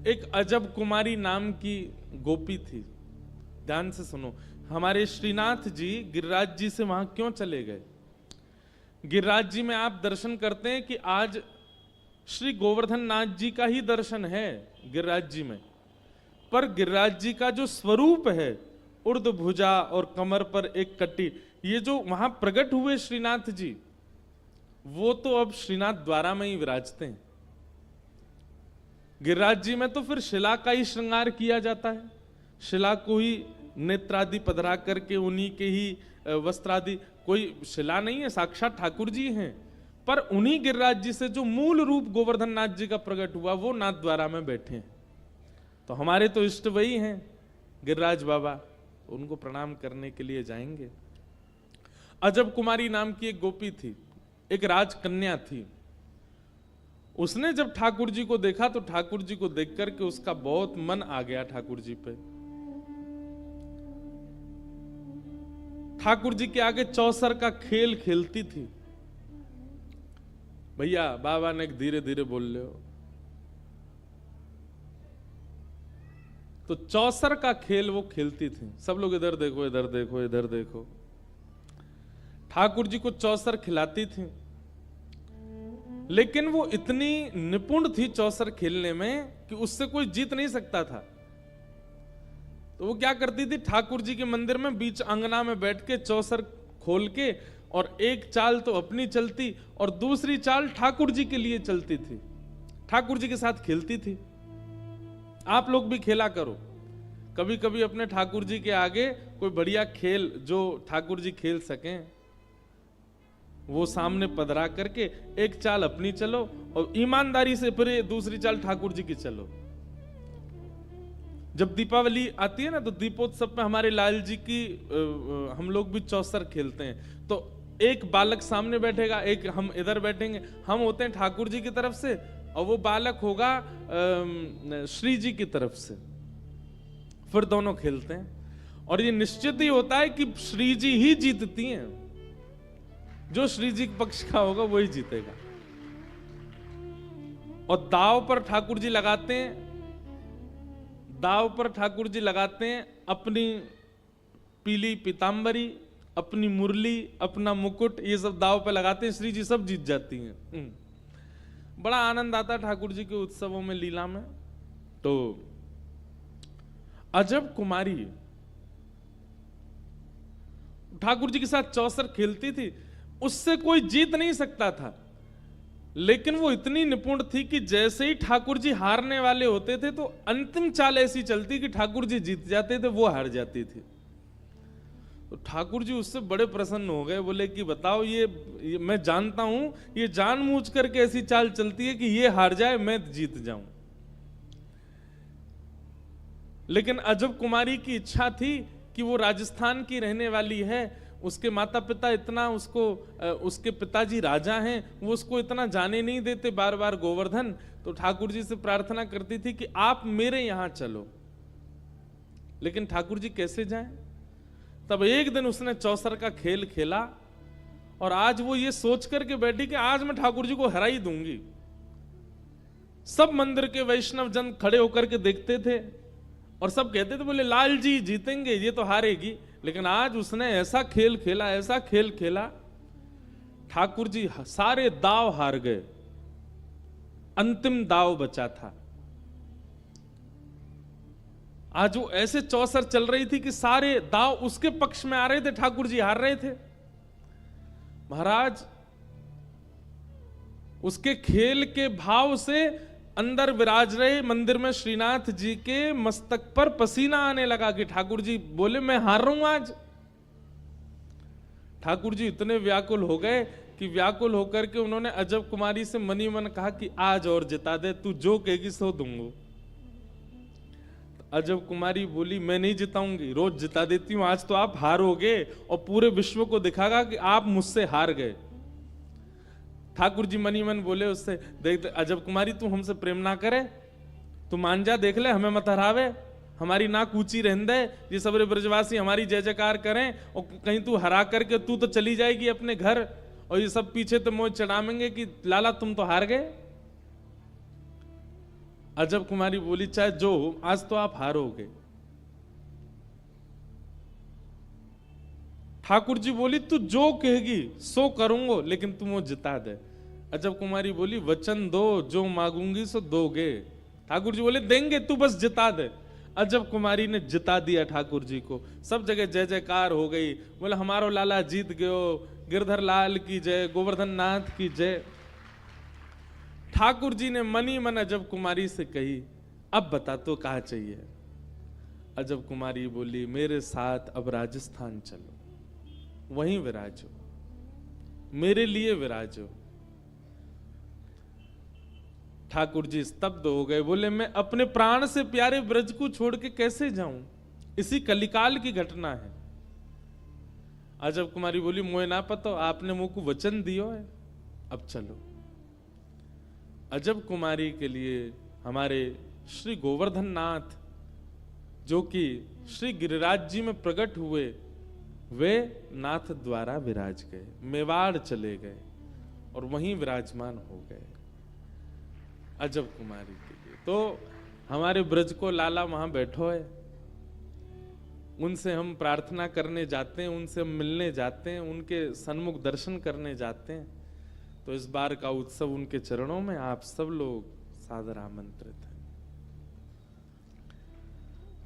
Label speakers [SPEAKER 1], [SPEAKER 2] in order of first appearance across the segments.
[SPEAKER 1] एक अजब कुमारी नाम की गोपी थी। ध्यान से सुनो, हमारे श्रीनाथ जी गिरिराज जी से वहां क्यों चले गए? गिरिराज जी में आप दर्शन करते हैं कि आज श्री गोवर्धन नाथ जी का ही दर्शन है गिरिराज जी में, पर गिरिराज जी का जो स्वरूप है, उर्ध भुजा और कमर पर एक कटी, ये जो वहां प्रकट हुए श्रीनाथ जी, वो तो अब श्रीनाथ द्वारा में ही विराजते हैं। गिरिराज जी में तो फिर शिला का ही श्रृंगार किया जाता है, शिला को ही नेत्रादि पधरा करके उन्हीं के ही वस्त्रादि, कोई शिला नहीं है, साक्षात ठाकुर जी हैं, पर उन्हीं गिरिराज जी से जो मूल रूप गोवर्धन नाथ जी का प्रकट हुआ वो नाथ द्वारा में बैठे हैं। तो हमारे तो इष्ट वही हैं गिरिराज बाबा, उनको प्रणाम करने के लिए जाएंगे। अजब कुमारी नाम की एक गोपी थी, एक राजकन्या थी। उसने जब ठाकुर जी को देखा तो ठाकुर जी को देख करके उसका बहुत मन आ गया ठाकुर जी पे। ठाकुर जी के आगे चौसर का खेल खेलती थी। भैया बाबा ने धीरे धीरे बोल ले हो, तो चौसर का खेल वो खेलती थी। सब लोग इधर देखो, इधर देखो, इधर देखो। ठाकुर जी को चौसर खिलाती थी, लेकिन वो इतनी निपुण थी चौसर खेलने में कि उससे कोई जीत नहीं सकता था। तो वो क्या करती थी, ठाकुर जी के मंदिर में बीच अंगना में बैठ के चौसर खोल के, और एक चाल तो अपनी चलती और दूसरी चाल ठाकुर जी के लिए चलती थी, ठाकुर जी के साथ खेलती थी। आप लोग भी खेला करो कभी कभी अपने ठाकुर जी के आगे कोई बढ़िया खेल जो ठाकुर जी खेल सकें, वो सामने पधरा करके एक चाल अपनी चलो और ईमानदारी से फिर दूसरी चाल ठाकुर जी की चलो। जब दीपावली आती है ना, तो दीपोत्सव में हमारे लाल जी की हम लोग भी चौसर खेलते हैं। तो एक बालक सामने बैठेगा, एक हम इधर बैठेंगे, हम होते हैं ठाकुर जी की तरफ से और वो बालक होगा श्री जी की तरफ से, फिर दोनों खेलते हैं। और ये निश्चित ही होता है कि श्री जी ही जीतती हैं, जो श्री जी के पक्ष का होगा वही जीतेगा। और दाव पर ठाकुर जी लगाते हैं, दाव पर ठाकुर जी लगाते हैं अपनी पीली पीतांबरी, अपनी मुरली, अपना मुकुट, ये सब दाव पे लगाते हैं, श्री जी सब जीत जाती हैं। बड़ा आनंद आता है ठाकुर जी के उत्सवों में, लीला में। तो अजब कुमारी ठाकुर जी के साथ चौसर खेलती थी, उससे कोई जीत नहीं सकता था। लेकिन वो इतनी निपुण थी कि जैसे ही ठाकुर जी हारने वाले होते थे तो अंतिम चाल ऐसी चलती कि ठाकुर जी जीत जाते थे, वो हार जाती थी। तो ठाकुर जी उससे बड़े प्रसन्न हो गए, बोले कि बताओ ये मैं जानता हूं ये जानबूझ करके ऐसी चाल चलती है कि ये हार जाए मैं जीत जाऊं। लेकिन अजब कुमारी की इच्छा थी कि वो राजस्थान की रहने वाली है, उसके माता पिता इतना उसको, उसके पिताजी राजा हैं, वो उसको इतना जाने नहीं देते बार बार गोवर्धन। तो ठाकुर जी से प्रार्थना करती थी कि आप मेरे यहां चलो। लेकिन ठाकुर जी कैसे जाएं? तब एक दिन उसने चौसर का खेल खेला और आज वो ये सोच करके बैठी कि आज मैं ठाकुर जी को हरा ही दूंगी। सब मंदिर के वैष्णव जन खड़े होकर के देखते थे और सब कहते थे, बोले लाल जी जीतेंगे, ये तो हारेगी। लेकिन आज उसने ऐसा खेल खेला, ऐसा खेल खेला, ठाकुर जी सारे दाव हार गए, अंतिम दाव बचा था। आज वो ऐसे चौसर चल रही थी कि सारे दाव उसके पक्ष में आ रहे थे, ठाकुर जी हार रहे थे। महाराज उसके खेल के भाव से अंदर विराज रहे मंदिर में श्रीनाथ जी के मस्तक पर पसीना आने लगा कि ठाकुर जी बोले मैं हार रहा हूं आज। ठाकुर जी इतने व्याकुल हो गए कि व्याकुल होकर के उन्होंने अजब कुमारी से मनी मन कहा कि आज और जिता दे, तू जो कहेगी सो दूंगा। अजब कुमारी बोली मैं नहीं जिताऊंगी, रोज जिता देती हूं, आज तो आप हारोगे और पूरे विश्व को दिखागा कि आप मुझसे हार गए। ठाकुर जी मनी मन बोले उससे, देख अजब कुमारी तू हमसे प्रेम ना करे, तू मान जा, देख ले हमें मत हरावे, हमारी नाक ऊंची रहने दे, ये सबरे ब्रजवासी हमारी जय जयकार करें, और कहीं तू हरा करके तू तो चली जाएगी अपने घर और ये सब पीछे तो मोह चढ़ावेंगे कि लाला तुम तो हार गए। अजब कुमारी बोली चाहे जो हो, आज तो आप हारोगे। ठाकुर जी बोली तू जो कहेगी सो करूंगा, लेकिन तुम वो जिता दे। अजब कुमारी बोली वचन दो, जो मांगूंगी सो दोगे। ठाकुर जी बोले देंगे, तू बस जिता दे। अजब कुमारी ने जिता दिया ठाकुर जी को। सब जगह जय जयकार हो गई। बोले हमारो लाला जीत गयो, गिरधर लाल की जय, गोवर्धन नाथ की जय। ठाकुर जी ने मनी मन अजब कुमारी से कही अब बता तो कहा चाहिए। अजब कुमारी बोली मेरे साथ अब राजस्थान चलो, वहीं विराजो, मेरे लिए विराजो। ठाकुर जी स्तब्ध हो गए। बोले मैं अपने प्राण से प्यारे ब्रज को छोड़ के कैसे जाऊं, इसी कलिकाल की घटना है। अजब कुमारी बोली मोए ना पतो, आपने मुंह को वचन दियो है, अब चलो। अजब कुमारी के लिए हमारे श्री गोवर्धन नाथ जो कि श्री गिरिराज जी में प्रकट हुए, वे नाथ द्वारा विराज गए, मेवाड़ चले गए और वहीं विराजमान हो गए अजब कुमारी के लिए। तो हमारे ब्रज को लाला वहां बैठो है, उनसे हम प्रार्थना करने जाते हैं, उनसे हम मिलने जाते हैं, उनके सन्मुख दर्शन करने जाते हैं। तो इस बार का उत्सव उनके चरणों में आप सब लोग सादर आमंत्रित हैं।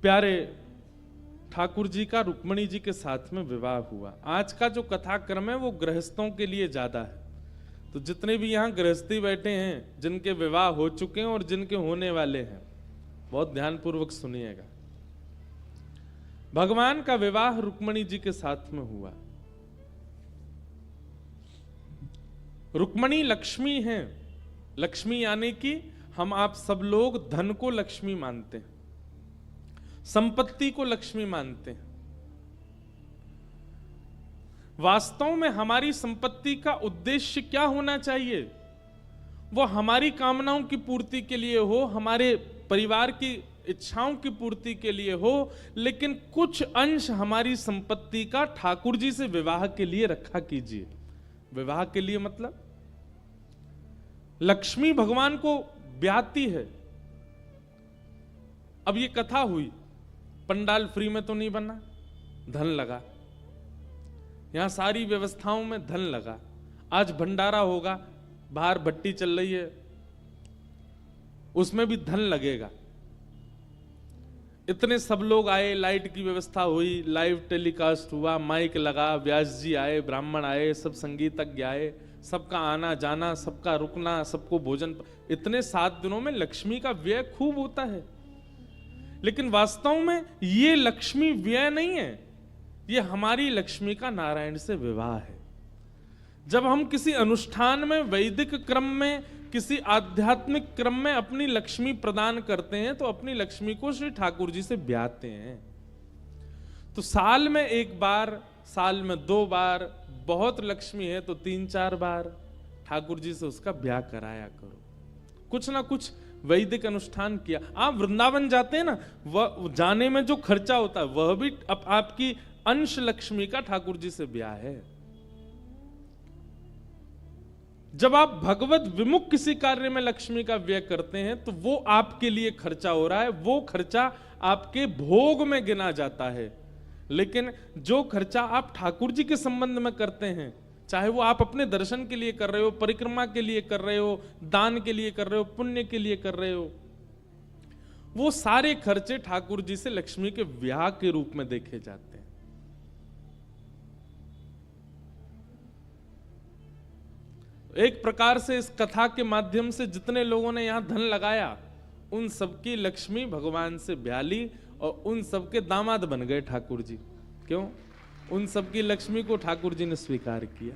[SPEAKER 1] प्यारे ठाकुर जी का रुक्मणी जी के साथ में विवाह हुआ। आज का जो कथाक्रम है वो गृहस्थों के लिए ज्यादा है। तो जितने भी यहाँ गृहस्थी बैठे हैं, जिनके विवाह हो चुके हैं और जिनके होने वाले हैं, बहुत ध्यानपूर्वक सुनिएगा। भगवान का विवाह रुक्मणी जी के साथ में हुआ। रुक्मणी लक्ष्मी हैं। लक्ष्मी यानी कि हम आप सब लोग धन को लक्ष्मी मानते हैं, संपत्ति को लक्ष्मी मानते हैं। वास्तव में हमारी संपत्ति का उद्देश्य क्या होना चाहिए? वो हमारी कामनाओं की पूर्ति के लिए हो, हमारे परिवार की इच्छाओं की पूर्ति के लिए हो, लेकिन कुछ अंश हमारी संपत्ति का ठाकुर जी से विवाह के लिए रखा कीजिए। विवाह के लिए मतलब लक्ष्मी भगवान को ब्याहती है। अब ये कथा हुई, पंडाल फ्री में तो नहीं बना, धन लगा, यहां सारी व्यवस्थाओं में धन लगा। आज भंडारा होगा, बाहर भट्टी चल रही है, उसमें भी धन लगेगा। इतने सब लोग आए, लाइट की व्यवस्था हुई, लाइव टेलीकास्ट हुआ, माइक लगा, व्यास जी आए, ब्राह्मण आए, सब संगीतज्ञ आए, सबका आना जाना, सबका रुकना, सबको भोजन। इतने 7 दिनों में लक्ष्मी का व्यय खूब होता है। लेकिन वास्तव में ये लक्ष्मी व्यय नहीं है, ये हमारी लक्ष्मी का नारायण से विवाह है। जब हम किसी अनुष्ठान में, वैदिक क्रम में, किसी आध्यात्मिक क्रम में अपनी लक्ष्मी प्रदान करते हैं, तो अपनी लक्ष्मी को श्री ठाकुर जी से ब्याहते हैं। तो साल में 1 बार, साल में 2 बार, बहुत लक्ष्मी है तो 3-4 बार ठाकुर जी से उसका ब्याह कराया करो। कुछ ना कुछ वैदिक अनुष्ठान किया। आप वृंदावन जाते हैं ना, वह जाने में जो खर्चा होता है वह भी आपकी अंश लक्ष्मी का ठाकुर जी से ब्याह है। जब आप भगवत विमुख किसी कार्य में लक्ष्मी का व्यय करते हैं तो वो आपके लिए खर्चा हो रहा है, वो खर्चा आपके भोग में गिना जाता है। लेकिन जो खर्चा आप ठाकुर जी के संबंध में करते हैं, चाहे वो आप अपने दर्शन के लिए कर रहे हो, परिक्रमा के लिए कर रहे हो, दान के लिए कर रहे हो, पुण्य के लिए कर रहे हो, वो सारे खर्चे ठाकुर जी से लक्ष्मी के ब्याह के रूप में देखे जाते हैं। एक प्रकार से इस कथा के माध्यम से जितने लोगों ने यहां धन लगाया, उन सबकी लक्ष्मी भगवान से ब्याह ली और उन सबके दामाद बन गए ठाकुर जी। क्यों? उन सबकी लक्ष्मी को ठाकुर जी ने स्वीकार किया।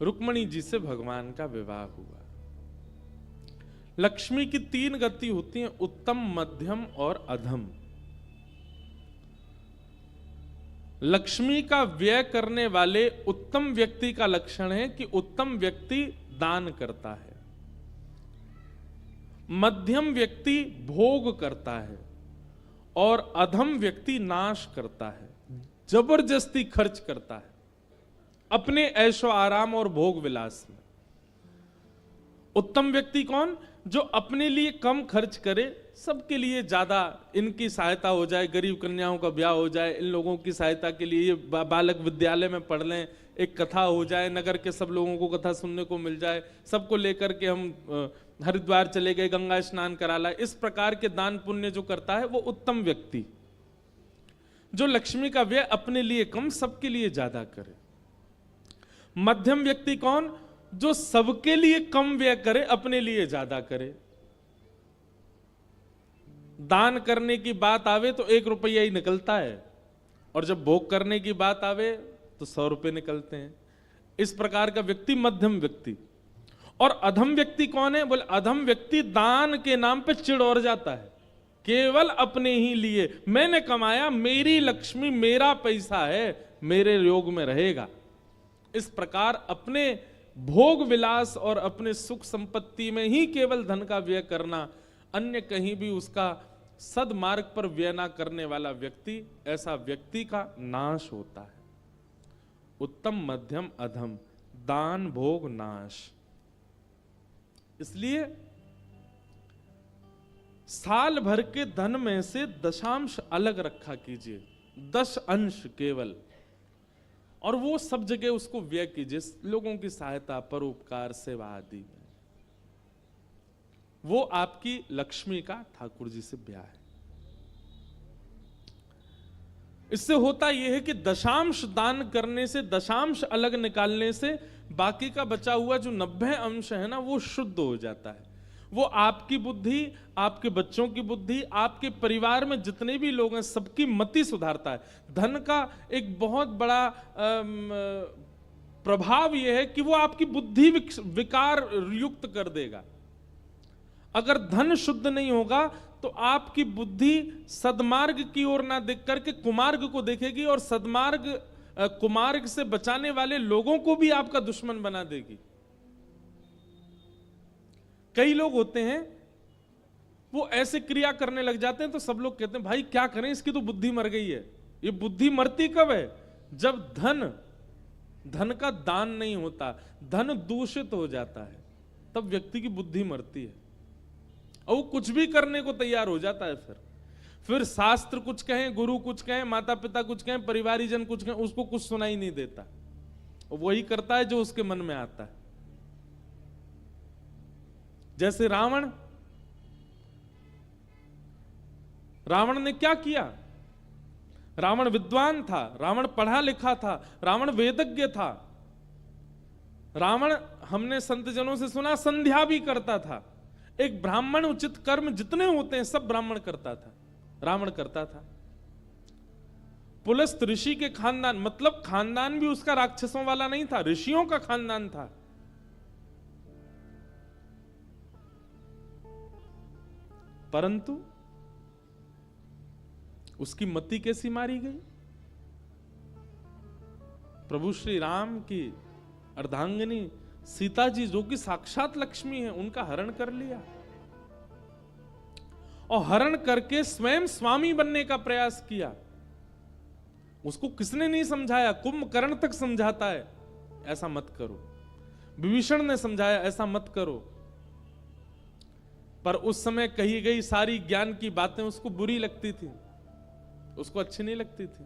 [SPEAKER 1] रुक्मणी जी से भगवान का विवाह हुआ। लक्ष्मी की 3 गति होती हैं, उत्तम, मध्यम और अधम। लक्ष्मी का व्यय करने वाले उत्तम व्यक्ति का लक्षण है कि उत्तम व्यक्ति दान करता है, मध्यम व्यक्ति भोग करता है और अधम व्यक्ति नाश करता है, जबरदस्ती खर्च करता है अपने ऐशो आराम और भोग विलास में। उत्तम व्यक्ति कौन? जो अपने लिए कम खर्च करे, सबके लिए ज्यादा, इनकी सहायता हो जाए, गरीब कन्याओं का ब्याह हो जाए, इन लोगों की सहायता के लिए ये बालक विद्यालय में पढ़ लें, एक कथा हो जाए, नगर के सब लोगों को कथा सुनने को मिल जाए, सबको लेकर के हम हरिद्वार चले गए, गंगा स्नान करा लाए। इस प्रकार के दान पुण्य जो करता है वो उत्तम व्यक्ति। जो लक्ष्मी का व्यय अपने लिए कम, सबके लिए ज्यादा करे। मध्यम व्यक्ति कौन? जो सबके लिए कम व्यय करे, अपने लिए ज्यादा करे। दान करने की बात आवे तो 1 रुपया ही निकलता है, और जब भोग करने की बात आवे तो 100 रुपए निकलते हैं। इस प्रकार का व्यक्ति मध्यम व्यक्ति। और अधम व्यक्ति कौन है? बोले अधम व्यक्ति दान के नाम पे चिढ़ और जाता है, केवल अपने ही लिए, मैंने कमाया, मेरी लक्ष्मी, मेरा पैसा है, मेरे योग में रहेगा। इस प्रकार अपने भोग विलास और अपने सुख संपत्ति में ही केवल धन का व्यय करना, अन्य कहीं भी उसका सदमार्ग पर व्यय ना करने वाला व्यक्ति, ऐसा व्यक्ति का नाश होता है। उत्तम, मध्यम, अधम, दान, भोग, नाश। इसलिए साल भर के धन में से दशांश अलग रखा कीजिए, 10 अंश केवल, और वो सब जगह उसको व्यय कीजिए, लोगों की सहायता, परोपकार, सेवा आदि में। वो आपकी लक्ष्मी का ठाकुर जी से ब्याह है। इससे होता यह है कि दशांश दान करने से, दशांश अलग निकालने से बाकी का बचा हुआ जो 90 अंश है ना, वो शुद्ध हो जाता है। वो आपकी बुद्धि, आपके बच्चों की बुद्धि, आपके परिवार में जितने भी लोग हैं, सबकी मति सुधारता है। धन का एक बहुत बड़ा प्रभाव यह है कि वो आपकी बुद्धि विकार युक्त कर देगा। अगर धन शुद्ध नहीं होगा तो आपकी बुद्धि सदमार्ग की ओर ना देख करके कुमार्ग को देखेगी, और सदमार्ग कुमार्ग से बचाने वाले लोगों को भी आपका दुश्मन बना देगी। कई लोग होते हैं वो ऐसे क्रिया करने लग जाते हैं तो सब लोग कहते हैं भाई क्या करें, इसकी तो बुद्धि मर गई है। ये बुद्धि मरती कब है? जब धन का दान नहीं होता, धन दूषित हो जाता है, तब व्यक्ति की बुद्धि मरती है और वो कुछ भी करने को तैयार हो जाता है। फिर शास्त्र कुछ कहें, गुरु कुछ कहें, माता पिता कुछ कहें, परिवारीजन कुछ कहें, उसको कुछ सुनाई नहीं देता, वही करता है जो उसके मन में आता है। जैसे रावण ने क्या किया? रावण विद्वान था, रावण पढ़ा लिखा था, रावण वेदज्ञ था, रावण हमने संत जनों से सुना संध्या भी करता था। एक ब्राह्मण उचित कर्म जितने होते हैं सब ब्राह्मण करता था, रावण करता था। पुलस्त ऋषि के खानदान, मतलब खानदान भी उसका राक्षसों वाला नहीं था, ऋषियों का खानदान था। परंतु उसकी मति कैसी मारी गई? प्रभु श्री राम की अर्धांगिनी सीता जी, जो कि साक्षात लक्ष्मी है, उनका हरण कर लिया, और हरण करके स्वयं स्वामी बनने का प्रयास किया। उसको किसने नहीं समझाया? कुंभकर्ण तक समझाता है ऐसा मत करो, विभीषण ने समझाया ऐसा मत करो, पर उस समय कही गई सारी ज्ञान की बातें उसको बुरी लगती थी, उसको अच्छी नहीं लगती थी।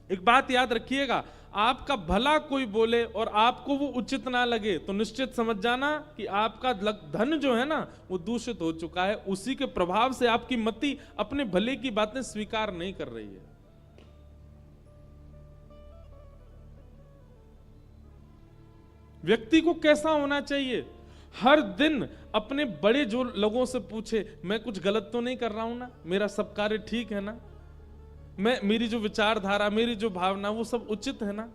[SPEAKER 1] एक बात याद रखिएगा, आपका भला कोई बोले और आपको वो उचित ना लगे तो निश्चित समझ जाना कि आपका धन जो है ना वो दूषित हो चुका है। उसी के प्रभाव से आपकी मति अपने भले की बातें स्वीकार नहीं कर रही है। व्यक्ति को कैसा होना चाहिए? हर दिन अपने बड़े जो लोगों से पूछे, मैं कुछ गलत तो नहीं कर रहा हूं ना, मेरा सब कार्य ठीक है ना, मेरी जो विचारधारा, मेरी जो भावना, वो सब उचित है ना।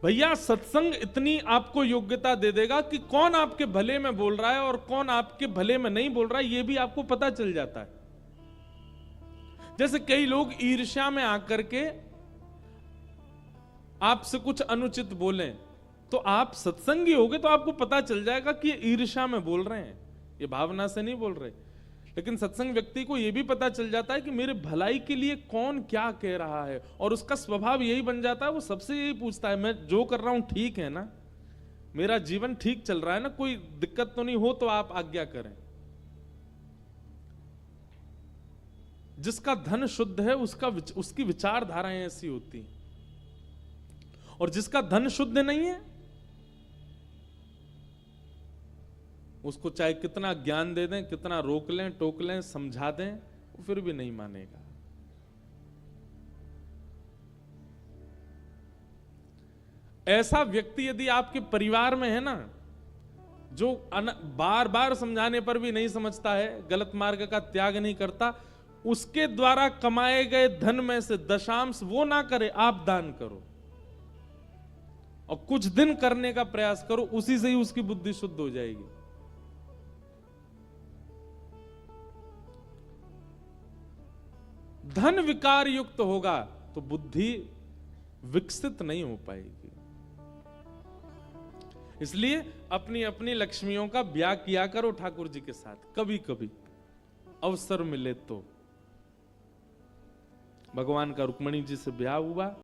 [SPEAKER 1] भैया सत्संग इतनी आपको योग्यता दे देगा कि कौन आपके भले में बोल रहा है और कौन आपके भले में नहीं बोल रहा है, ये भी आपको पता चल जाता है। जैसे कई लोग ईर्ष्या में आकर के आपसे कुछ अनुचित बोलें, तो आप सत्संगी होगे तो आपको पता चल जाएगा कि ये ईर्ष्या में बोल रहे हैं, ये भावना से नहीं बोल रहे। लेकिन सत्संग व्यक्ति को यह भी पता चल जाता है कि मेरे भलाई के लिए कौन क्या कह रहा है, और उसका स्वभाव यही बन जाता है, वो सबसे यही पूछता है मैं जो कर रहा हूं ठीक है ना, मेरा जीवन ठीक चल रहा है ना, कोई दिक्कत तो नहीं हो तो आप आज्ञा करें। जिसका धन शुद्ध है उसकी विचारधाराएं ऐसी होती हैं, और जिसका धन शुद्ध नहीं है उसको चाहे कितना ज्ञान दे दें, कितना रोक लें, टोक लें, समझा दें, वो फिर भी नहीं मानेगा। ऐसा व्यक्ति यदि आपके परिवार में है ना, जो बार बार समझाने पर भी नहीं समझता है, गलत मार्ग का त्याग नहीं करता, उसके द्वारा कमाए गए धन में से दशांश वो ना करे, आप दान करो और कुछ दिन करने का प्रयास करो, उसी से ही उसकी बुद्धि शुद्ध हो जाएगी। धन विकार युक्त होगा तो बुद्धि विकसित नहीं हो पाएगी। इसलिए अपनी अपनी लक्ष्मियों का ब्याह किया करो ठाकुर जी के साथ, कभी कभी अवसर मिले तो। भगवान का रुक्मणी जी से ब्याह हुआ,